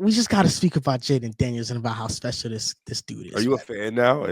we just got to speak about Jayden Daniels and about how special this dude Are is, you a man. fan now?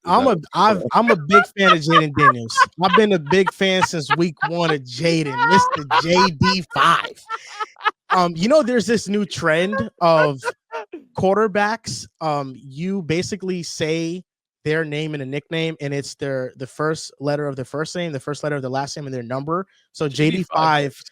I'm a big fan of Jayden Daniels. I've been a big fan since week 1 of Jayden, Mr. JD5. There's this new trend of quarterbacks. You basically say their name and a nickname, and it's the first letter of their first name, the first letter of the last name, and their number. So JD5 works.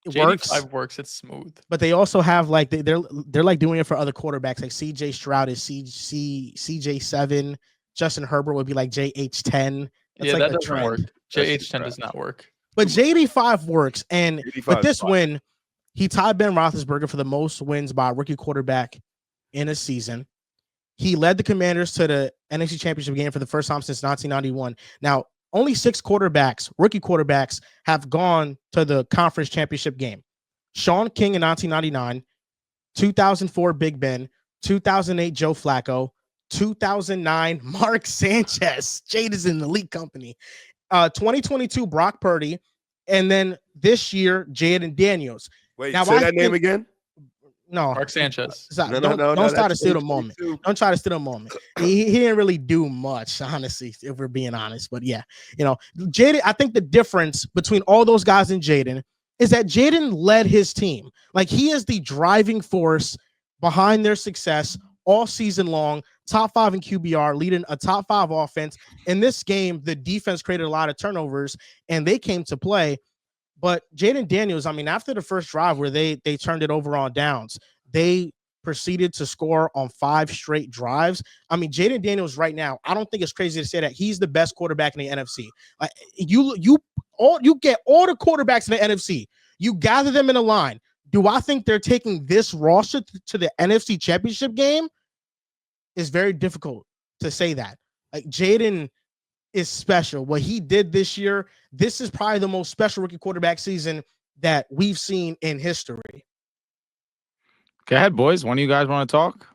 JD5 works. It's smooth. But they also have like they're like doing it for other quarterbacks. Like CJ Stroud is CJ7. Justin Herbert would be like JH10. That's like that doesn't work. JH10 does not work. But JD5 works. And with this fine. win, he tied Ben Roethlisberger for the most wins by a rookie quarterback in a season. He led the Commanders to the NFC Championship game for the first time since 1991. Now, only 6 quarterbacks, rookie quarterbacks, have gone to the conference championship game. Sean King in 1999, 2004 Big Ben, 2008 Joe Flacco, 2009 Mark Sanchez. Jade is in the elite company. 2022 Brock Purdy, and then this year Jayden Daniels. Wait, now, say that name again. No, Mark Sanchez. Don't try to steal the moment. Don't try to steal the moment. He didn't really do much, honestly, if we're being honest. But yeah, Jayden. I think the difference between all those guys and Jayden is that Jayden led his team. Like, he is the driving force behind their success all season long. Top 5 in QBR, leading a top 5 offense. In this game, the defense created a lot of turnovers, and they came to play. But Jayden Daniels, I mean, after the first drive where they turned it over on downs, they proceeded to score on 5 straight drives. I mean, Jayden Daniels right now, I don't think it's crazy to say that he's the best quarterback in the NFC. Like, you get all the quarterbacks in the NFC, you gather them in a line. Do I think they're taking this roster to the NFC Championship game? It's very difficult to say that. Like, Jayden is special. What he did this year, this is probably the most special rookie quarterback season that we've seen in history. Go ahead, boys. One of you guys want to talk?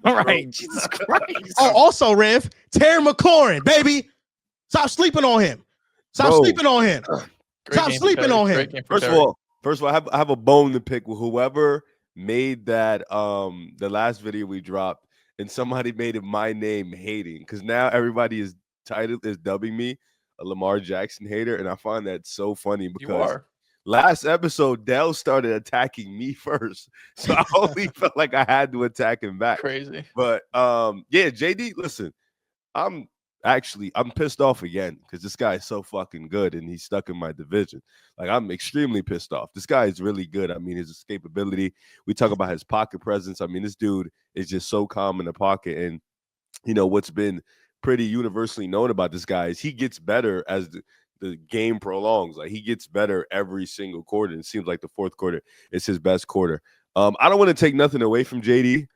All right, Jesus Christ. Oh, also, Riv, Terry McLaurin, baby. Stop sleeping on him. Stop sleeping on him. Stop sleeping on him. First of all, I have a bone to pick with whoever made that the last video we dropped, and somebody made it my name hating, because now everybody is dubbing me a Lamar Jackson hater, and I find that so funny because last episode Dell started attacking me first, so I only felt like I had to attack him back. Crazy. But yeah, JD, listen, I'm pissed off again because this guy is so fucking good and he's stuck in my division. Like, I'm extremely pissed off. This guy is really good. I mean, his escapability. We talk about his pocket presence. I mean, this dude is just so calm in the pocket. And, what's been pretty universally known about this guy is he gets better as the game prolongs. Like, he gets better every single quarter. And it seems like the fourth quarter is his best quarter. I don't want to take nothing away from JD,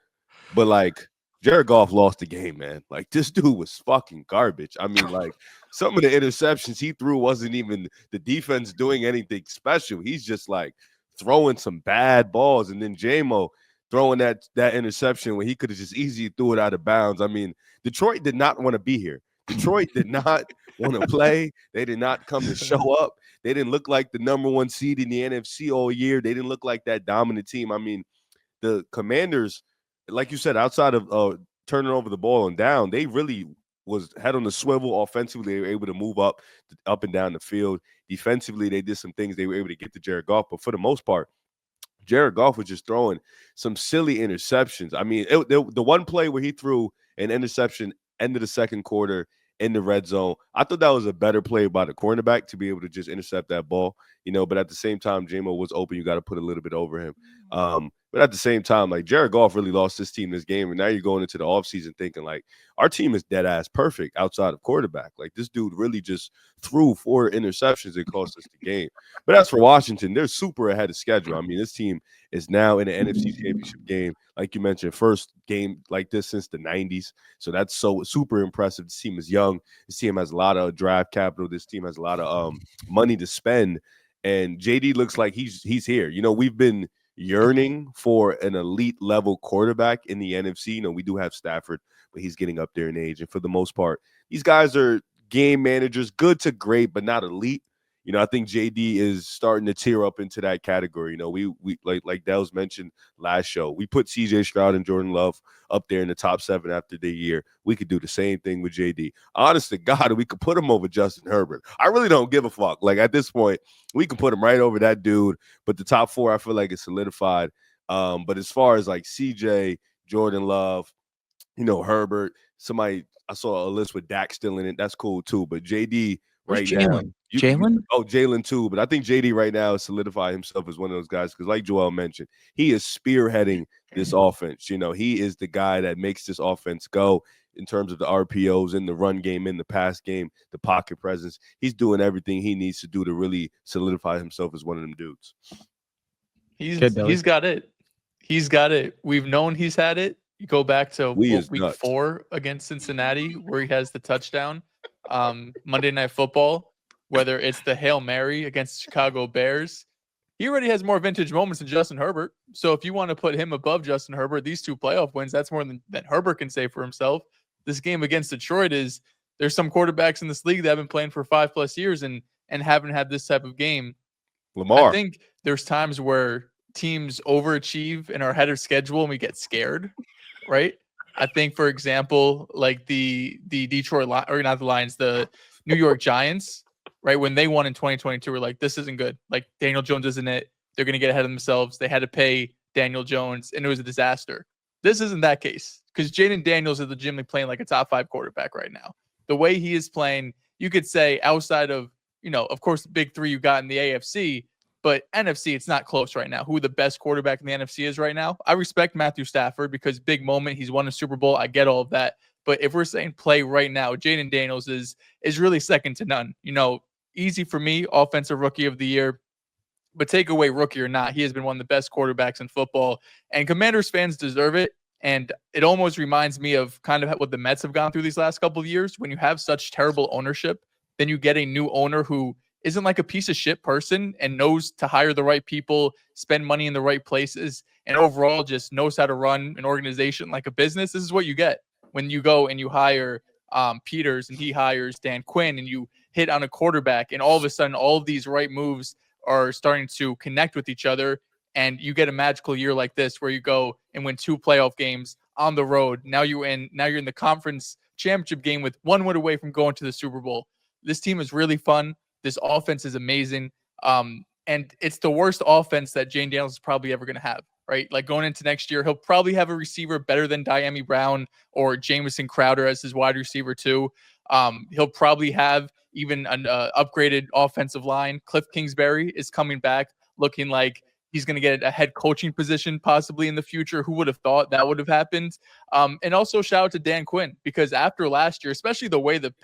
but like, Jared Goff lost the game, man. Like, this dude was fucking garbage. I mean, like, some of the interceptions he threw wasn't even the defense doing anything special. He's just like throwing some bad balls, and then JMO throwing that interception when he could have just easily threw it out of bounds. I mean, Detroit did not want to be here. Detroit did not want to play. They did not come to show up. They didn't look like the number 1 seed in the NFC all year. They didn't look like that dominant team. I mean, the Commanders, like you said, outside of turning over the ball and down, they really was head on the swivel. Offensively, they were able to move up and down the field. Defensively, they did some things. They were able to get to Jared Goff. But for the most part, Jared Goff was just throwing some silly interceptions. I mean, the one play where he threw an interception end of the second quarter in the red zone, I thought that was a better play by the cornerback to be able to just intercept that ball, but at the same time, JMO was open. You got to put a little bit over him. But at the same time, like, Jared Goff really lost his team this game. And now you're going into the offseason thinking, like, our team is dead ass perfect outside of quarterback. Like, this dude really just threw 4 interceptions and cost us the game. But as for Washington, they're super ahead of schedule. I mean, this team is now in the NFC Championship game. Like you mentioned, first game like this since the 90s. So that's so super impressive. This team is young. This team has a lot of draft capital. This team has a lot of money to spend. And JD looks like he's here. We've been yearning for an elite level quarterback in the NFC. We do have Stafford, but he's getting up there in age. And for the most part, these guys are game managers, good to great, but not elite. You know, I think JD is starting to tear up into that category. You know, we like Dell's mentioned last show, we put CJ Stroud and Jordan Love up there in the top 7 after the year. We could do the same thing with JD. Honest to God, we could put him over Justin Herbert. I really don't give a fuck. Like at this point, we can put him right over that dude. But the top 4, I feel like it's solidified. But as far as like CJ, Jordan Love, you know, Herbert, somebody I saw a list with Dak still in it. That's cool too. But JD right now, Jalen too. But I think JD right now has solidified himself as one of those guys because, like Joel mentioned, he is spearheading this offense. You know, he is the guy that makes this offense go in terms of the RPOs, in the run game, in the pass game, the pocket presence. He's doing everything he needs to do to really solidify himself as one of them dudes. He's got it. He's got it. We've known he's had it. You go back to week 4 against Cincinnati where he has the touchdown. Monday Night Football, whether it's the Hail Mary against the Chicago Bears, he already has more vintage moments than Justin Herbert. So if you want to put him above Justin Herbert, these 2 playoff wins, that's more than Herbert can say for himself. This game against Detroit there's some quarterbacks in this league that have been playing for 5+ years and haven't had this type of game. Lamar. I think there's times where teams overachieve and are ahead of schedule and we get scared, right? I think, for example, like the Detroit or not the Lions, the New York Giants, right? When they won in 2022, we're like, this isn't good. Like Daniel Jones isn't it. They're going to get ahead of themselves. They had to pay Daniel Jones and it was a disaster. This isn't that case because Jayden Daniels is legitimately playing like a top 5 quarterback right now. The way he is playing, you could say outside of, you know, of course, the big 3 you got in the AFC, but NFC, it's not close right now. Who the best quarterback in the NFC is right now? I respect Matthew Stafford because big moment. He's won a Super Bowl. I get all of that. But if we're saying play right now, Jayden Daniels is really second to none. You know, easy for me, offensive rookie of the year. But take away rookie or not, he has been one of the best quarterbacks in football. And Commanders fans deserve it. And it almost reminds me of kind of what the Mets have gone through these last couple of years. When you have such terrible ownership, then you get a new owner who isn't like a piece of shit person and knows to hire the right people, spend money in the right places, and overall just knows how to run an organization like a business. This is what you get when you go and you hire Peters and he hires Dan Quinn and you hit on a quarterback and all of a sudden all of these right moves are starting to connect with each other and you get a magical year like this where you go and win 2 playoff games on the road. Now you're in the conference championship game with 1 win away from going to the Super Bowl. This team is really fun. This offense is amazing. And it's the worst offense that Jayden Daniels is probably ever going to have, right? Like going into next year, he'll probably have a receiver better than Diami Brown or Jamison Crowder as his wide receiver too. He'll probably have even an upgraded offensive line. Cliff Kingsbury is coming back looking like he's going to get a head coaching position possibly in the future. Who would have thought that would have happened? And also shout out to Dan Quinn because after last year, especially the way the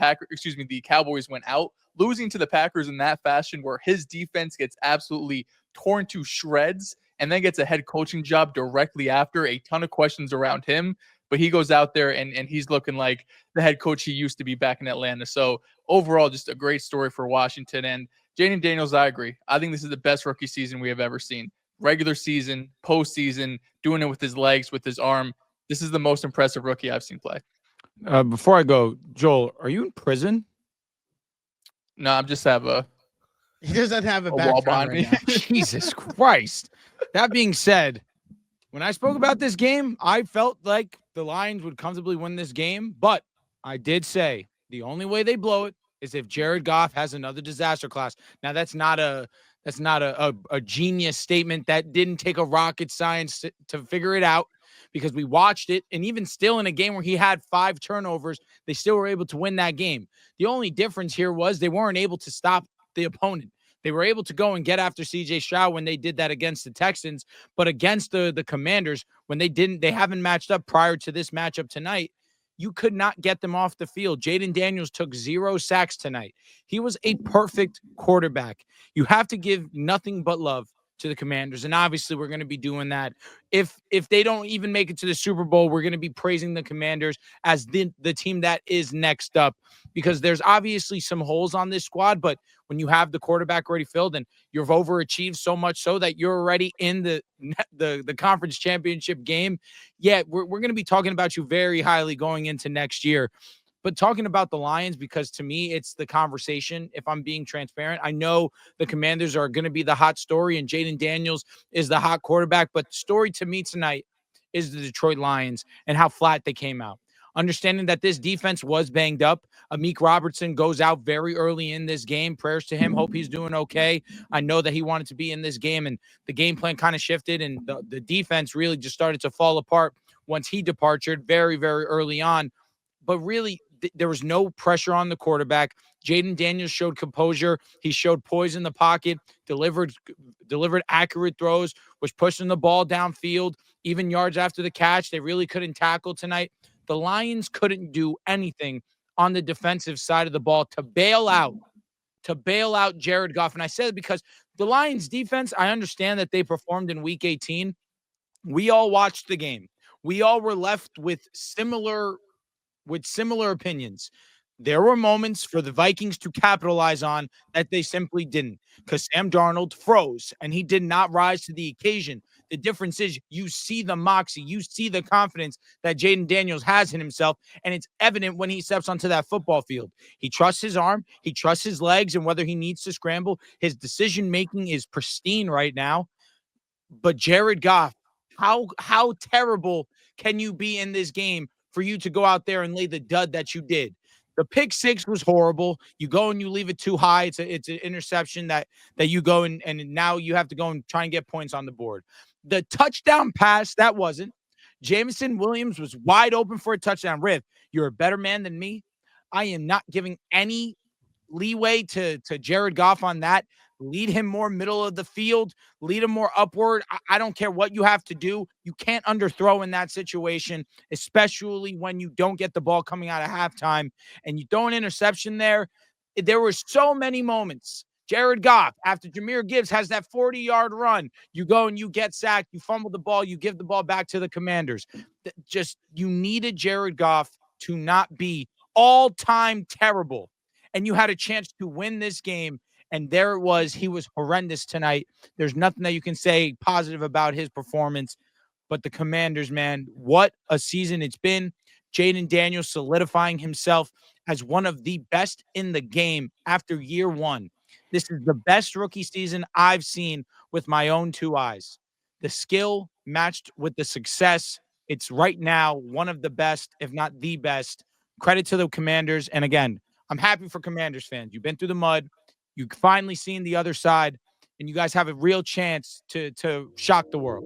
Cowboys went out, losing to the Packers in that fashion where his defense gets absolutely torn to shreds and then gets a head coaching job directly after, a ton of questions around him. But he goes out there and he's looking like the head coach he used to be back in Atlanta. So overall, just a great story for Washington. And Jayden Daniels, I agree. I think this is the best rookie season we have ever seen. Regular season, postseason, doing it with his legs, with his arm. This is the most impressive rookie I've seen play. Before I go, Joel, are you in prison? No, I'm just he doesn't have a wall behind behind me. Jesus Christ. That being said, when I spoke about this game, I felt like the Lions would comfortably win this game, but I did say the only way they blow it is if Jared Goff has another disaster class. Now that's not a genius statement. That didn't take a rocket science to figure it out because we watched it. And even still in a game where he had 5 turnovers, they still were able to win that game. The only difference here was they weren't able to stop the opponent. They were able to go and get after CJ Stroud when they did that against the Texans, but against the Commanders, when they didn't, they haven't matched up prior to this matchup tonight. You could not get them off the field. Jayden Daniels took 0 sacks tonight. He was a perfect quarterback. You have to give nothing but love to the Commanders, and obviously we're going to be doing that. If they don't even make it to the Super Bowl, we're going to be praising the Commanders as the team that is next up, because there's obviously some holes on this squad, but when you have the quarterback already filled and you've overachieved so much so that you're already in the conference championship game, yeah, we're going to be talking about you very highly going into next year. But talking about the Lions, because to me, it's the conversation. If I'm being transparent, I know the Commanders are going to be the hot story and Jayden Daniels is the hot quarterback. But the story to me tonight is the Detroit Lions and how flat they came out. Understanding that this defense was banged up. Amik Robertson goes out very early in this game. Prayers to him. Hope he's doing okay. I know that he wanted to be in this game, and the game plan kind of shifted, and the defense really just started to fall apart once he departed very, very early on. But really, there was no pressure on the quarterback. Jayden Daniels showed composure. He showed poise in the pocket, delivered accurate throws, was pushing the ball downfield, even yards after the catch. They really couldn't tackle tonight. The Lions couldn't do anything on the defensive side of the ball to bail out Jared Goff. And I said it because the Lions defense, I understand that they performed in week 18. We all watched the game. We all were left with similar opinions. There were moments for the Vikings to capitalize on that they simply didn't, because Sam Darnold froze and he did not rise to the occasion. The difference is you see the moxie, you see the confidence that Jayden Daniels has in himself, and it's evident when he steps onto that football field. He trusts his arm, he trusts his legs, and whether he needs to scramble, his decision-making is pristine right now. But Jared Goff, how terrible can you be in this game for you to go out there and lay the dud that you did? The pick six was horrible. You go and you leave it too high. It's an interception that you go and now you have to go and try and get points on the board. The touchdown pass, that wasn't. Jameson Williams was wide open for a touchdown. Riff, you're a better man than me. I am not giving any leeway to Jared Goff on that. Lead him more middle of the field. Lead him more upward. I don't care what you have to do. You can't underthrow in that situation, especially when you don't get the ball coming out of halftime and you throw an interception there. There were so many moments. Jared Goff, after Jahmyr Gibbs has that 40-yard run, you go and you get sacked, you fumble the ball, you give the ball back to the Commanders. You needed Jared Goff to not be all-time terrible. And you had a chance to win this game. And there it was. He was horrendous tonight. There's nothing that you can say positive about his performance. But the Commanders, man, what a season it's been. Jayden Daniels solidifying himself as one of the best in the game after year one. This is the best rookie season I've seen with my own two eyes. The skill matched with the success. It's right now one of the best, if not the best. Credit to the Commanders. And again, I'm happy for Commanders fans. You've been through the mud. You've finally seen the other side, and you guys have a real chance to shock the world.